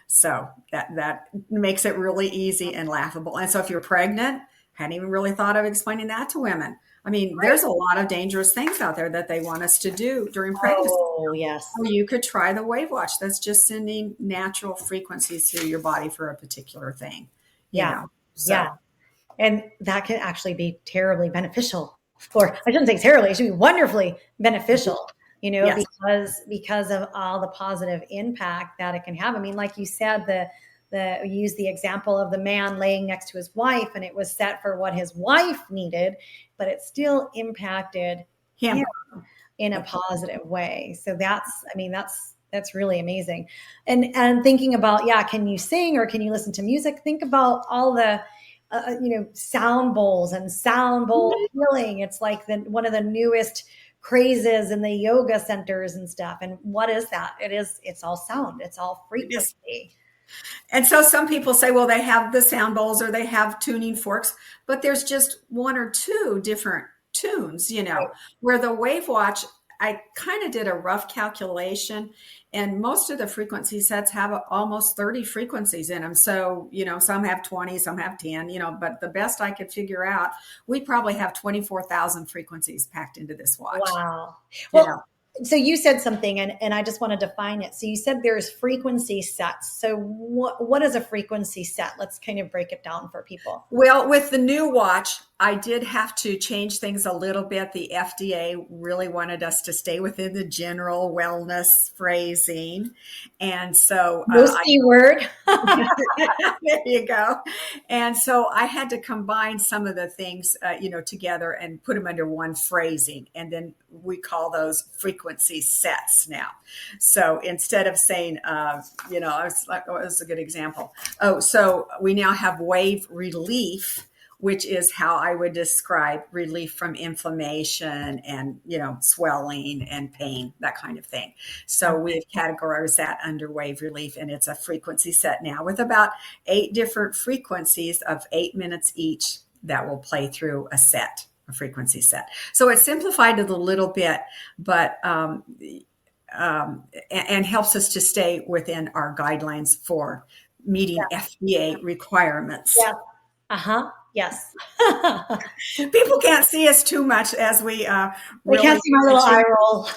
So that makes it really easy and laughable. And so if you're pregnant, hadn't even really thought of explaining that to women. There's a lot of dangerous things out there that they want us to do during pregnancy. Oh, yes. Or you could try the WAVWatch. That's just sending natural frequencies through your body for a particular thing. Yeah. And that can actually be terribly beneficial. Or I shouldn't say terribly, it should be wonderfully beneficial, yes. because of all the positive impact that it can have. Like you said, you use the example of the man laying next to his wife, and it was set for what his wife needed, but it still impacted him in a positive way. So that's really amazing. And thinking about, can you sing or can you listen to music? Think about all the, sound bowls and sound bowl healing. It's like one of the newest crazes in the yoga centers and stuff. And what is that? It's all sound. It's all frequency. And so some people say, well, they have the sound bowls or they have tuning forks, but there's just one or two different tunes, right. Where the WAVWatch, I kind of did a rough calculation, and most of the frequency sets have almost 30 frequencies in them. So, some have 20, some have 10, but the best I could figure out, we probably have 24,000 frequencies packed into this watch. Wow. Well, so you said something, and I just want to define it. So you said there's frequency sets. So what is a frequency set? Let's kind of break it down for people. Well, with the new watch, I did have to change things a little bit. The FDA really wanted us to stay within the general wellness phrasing. And so no C word. There you go. And so I had to combine some of the things, together and put them under one phrasing. And then we call those frequency sets now. So instead of saying, what was a good example? Oh, so we now have wave relief, which is how I would describe relief from inflammation and, swelling and pain, that kind of thing. So we've categorized that under wave relief, and it's a frequency set now with about 8 different frequencies of 8 minutes each that will play through a frequency set. So it's simplified it a little bit, but, and helps us to stay within our guidelines for meeting FDA requirements. Yeah. Uh-huh. Yes. People can't see us too much as we they can't see my little eye roll.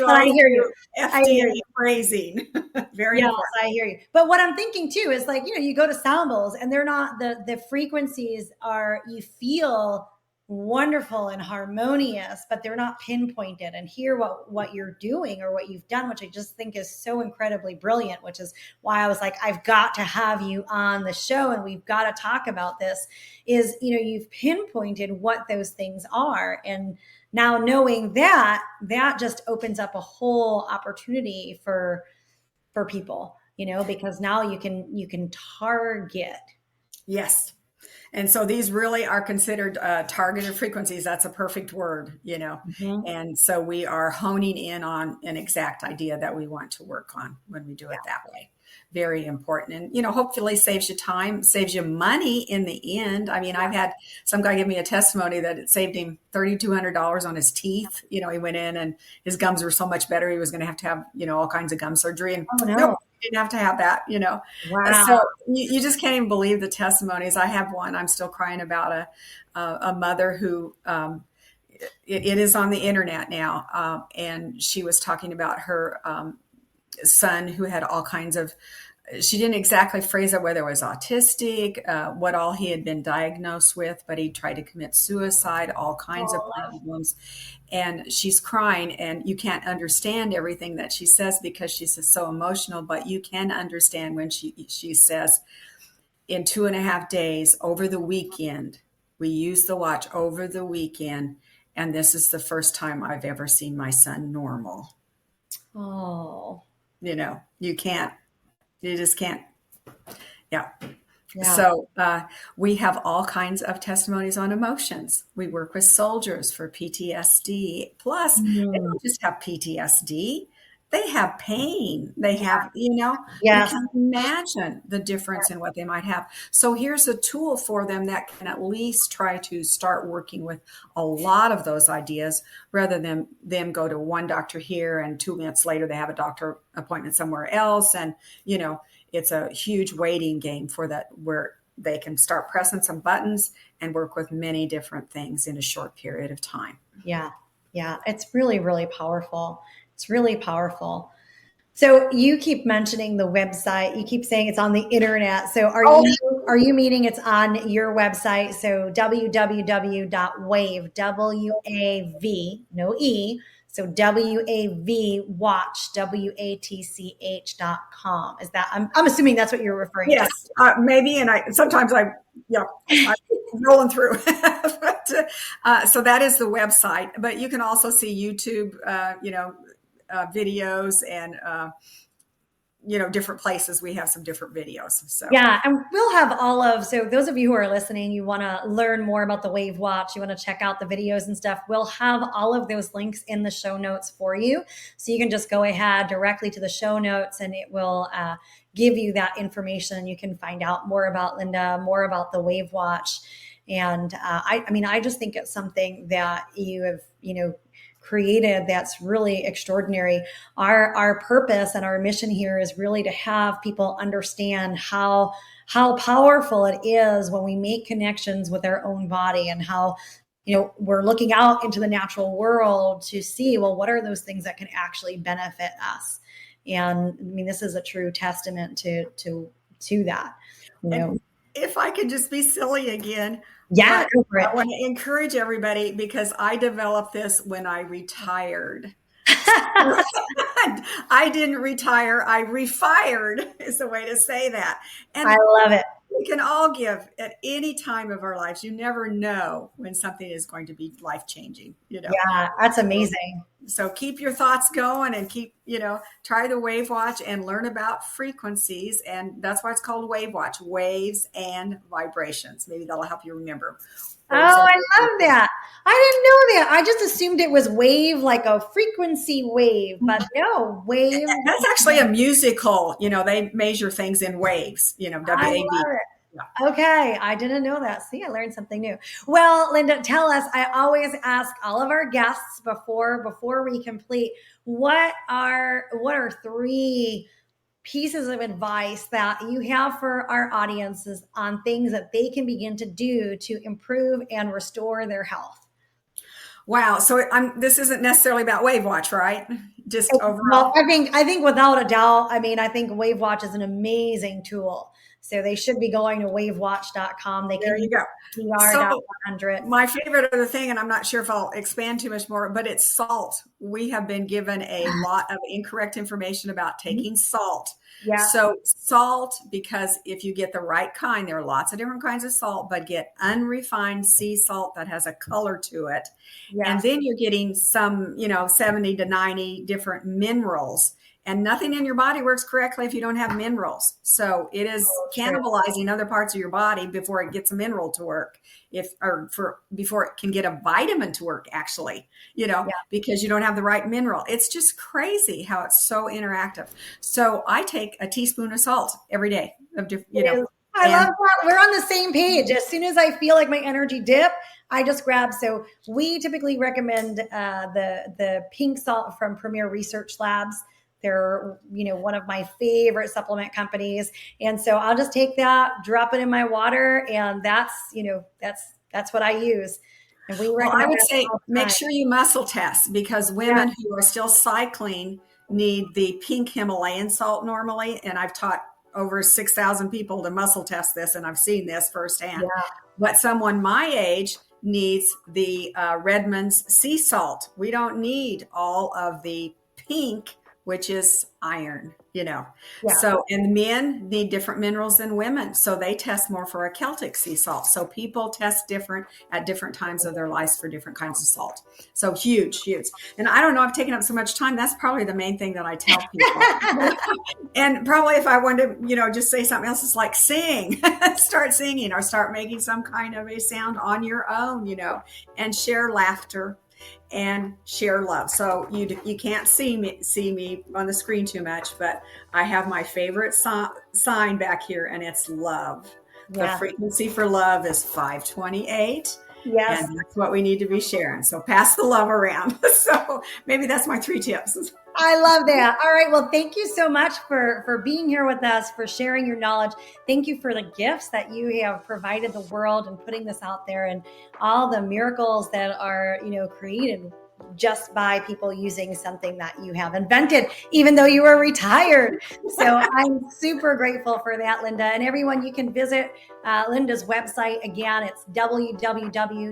I hear you. FDA phrasing. Very important. I hear you. But what I'm thinking too is like, you go to sound bowls and they're not the frequencies are, you feel wonderful and harmonious, but they're not pinpointed, and hear what you're doing or what you've done, which I just think is so incredibly brilliant, which is why I was like, I've got to have you on the show and we've got to talk about this. Is, you've pinpointed what those things are, and now knowing that just opens up a whole opportunity for people, because now you can target. Yes. And so these really are considered targeted frequencies. That's a perfect word, Mm-hmm. And so we are honing in on an exact idea that we want to work on when we do it that way. Very important. And, hopefully saves you time, saves you money in the end. I mean, I've had some guy give me a testimony that it saved him $3,200 on his teeth. He went in and his gums were so much better. He was going to have, all kinds of gum surgery. And nope, he didn't have to have that, Wow. So you just can't even believe the testimonies. I have one I'm still crying about, a mother who, it is on the internet now. And she was talking about her, son who had all kinds of, she didn't exactly phrase it whether it was autistic, what all he had been diagnosed with, but he tried to commit suicide, all kinds of problems. And she's crying, and you can't understand everything that she says because she's so emotional, but you can understand when she says, in 2.5 days over the weekend, we used the watch over the weekend, and this is the first time I've ever seen my son normal. Oh. You just can't. Yeah. So we have all kinds of testimonies on emotions. We work with soldiers for PTSD. Plus, they don't just have PTSD. They have pain. They have, you can imagine the difference in what they might have. So here's a tool for them that can at least try to start working with a lot of those ideas rather than them go to one doctor here and 2 minutes later they have a doctor appointment somewhere else. And, it's a huge waiting game for that, where they can start pressing some buttons and work with many different things in a short period of time. Yeah. Yeah. It's really, really powerful. It's really powerful. So you keep mentioning the website. You keep saying it's on the internet. So are you meaning it's on your website? So www.wave, W-A-V, no E. So WAVWatch, WATCH.com. Is that, I'm assuming that's what you're referring to. Yes, maybe. And sometimes I'm rolling through. But, so that is the website, but you can also see YouTube, videos and, different places. We have some different videos. So yeah, and we'll have so those of you who are listening, you want to learn more about the WAVWatch, you want to check out the videos and stuff, we'll have all of those links in the show notes for you. So you can just go ahead directly to the show notes and it will give you that information. You can find out more about Linda, more about the WAVWatch. And I just think it's something that you have, created that's really extraordinary. Our purpose and our mission here is really to have people understand how powerful it is when we make connections with our own body, and how we're looking out into the natural world to see, well, what are those things that can actually benefit us. And this is a true testament to that. And if I could just be silly again. Yeah, go for it. I want to encourage everybody, because I developed this when I retired. I didn't retire. I refired is the way to say that. And I love it. We can all give at any time of our lives. You never know when something is going to be life-changing. Yeah, that's amazing. So keep your thoughts going and keep, try the WAVWatch and learn about frequencies. And that's why it's called WAVWatch, waves and vibrations. Maybe that'll help you remember. I love that. I didn't know that. I just assumed it was wave, like a frequency wave, but no, wave. That's actually a musical. They measure things in waves, WAV. Yeah. Okay. I didn't know that. See, I learned something new. Well, Linda, tell us, I always ask all of our guests before we complete, what are 3 pieces of advice that you have for our audiences on things that they can begin to do to improve and restore their health? Wow. So this isn't necessarily about WAVWatch, right? Just overall. Well, I think without a doubt, I think WAVWatch is an amazing tool. So they should be going to WAVWatch.com. There you go. So 100. My favorite other thing, and I'm not sure if I'll expand too much more, but it's salt. We have been given a lot of incorrect information about taking salt. Yeah. So salt, because if you get the right kind, there are lots of different kinds of salt, but get unrefined sea salt that has a color to it. Yes. And then you're getting some, 70 to 90 different minerals. And nothing in your body works correctly if you don't have minerals. So it is cannibalizing other parts of your body before it gets a mineral to work, before it can get a vitamin to work, actually, because you don't have the right mineral. It's just crazy how it's so interactive. So I take a teaspoon of salt every day. I love that. We're on the same page. As soon as I feel like my energy dip, I just grab. So we typically recommend the pink salt from Premier Research Labs. They're, one of my favorite supplement companies. And so I'll just take that, drop it in my water. And that's what I use. And I would say make sure you muscle test, because women who are still cycling need the pink Himalayan salt normally. And I've taught over 6,000 people to muscle test this, and I've seen this firsthand. Yeah. But someone my age needs the Redmond's sea salt. We don't need all of the pink, which is iron, Yeah. So, and men need different minerals than women. So they test more for a Celtic sea salt. So people test different at different times of their lives for different kinds of salt. So huge. And I don't know, I've taken up so much time. That's probably the main thing that I tell people. And probably if I wanted to, just say something else, it's like sing, start singing, or start making some kind of a sound on your own, and share laughter and share love. So you can't see me on the screen too much, but I have my favorite sign back here, and it's love. Yeah. The frequency for love is 528. Yes. And that's what we need to be sharing. So pass the love around. So maybe that's my 3 tips. I love that. All right. Well, thank you so much for being here with us, for sharing your knowledge. Thank you for the gifts that you have provided the world and putting this out there, and all the miracles that are, created just by people using something that you have invented, even though you were retired. So I'm super grateful for that, Linda. And everyone, you can visit Linda's website. Again, it's www.WAVWatch,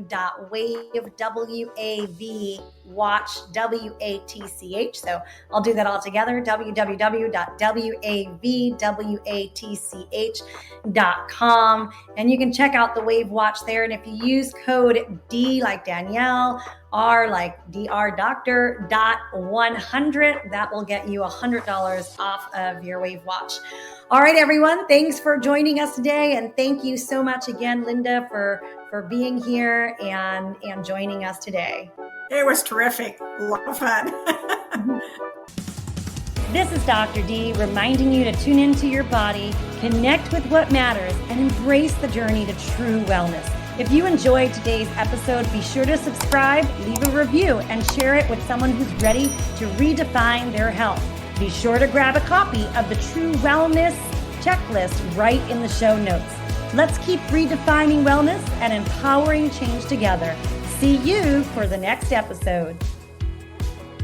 So I'll do that all together, www.WAVWatch.com. And you can check out the WAVWatch there. And if you use code D like Danielle, R like DR Doctor .100, that will get you $100 off of your WAVWatch. All right, everyone. Thanks for joining us today. And thank you so much again, Linda, for being here and joining us today. It was terrific. A lot of fun. This is Dr. D reminding you to tune into your body, connect with what matters, and embrace the journey to true wellness. If you enjoyed today's episode, be sure to subscribe, leave a review, and share it with someone who's ready to redefine their health. Be sure to grab a copy of the True Wellness Checklist right in the show notes. Let's keep redefining wellness and empowering change together. See you for the next episode.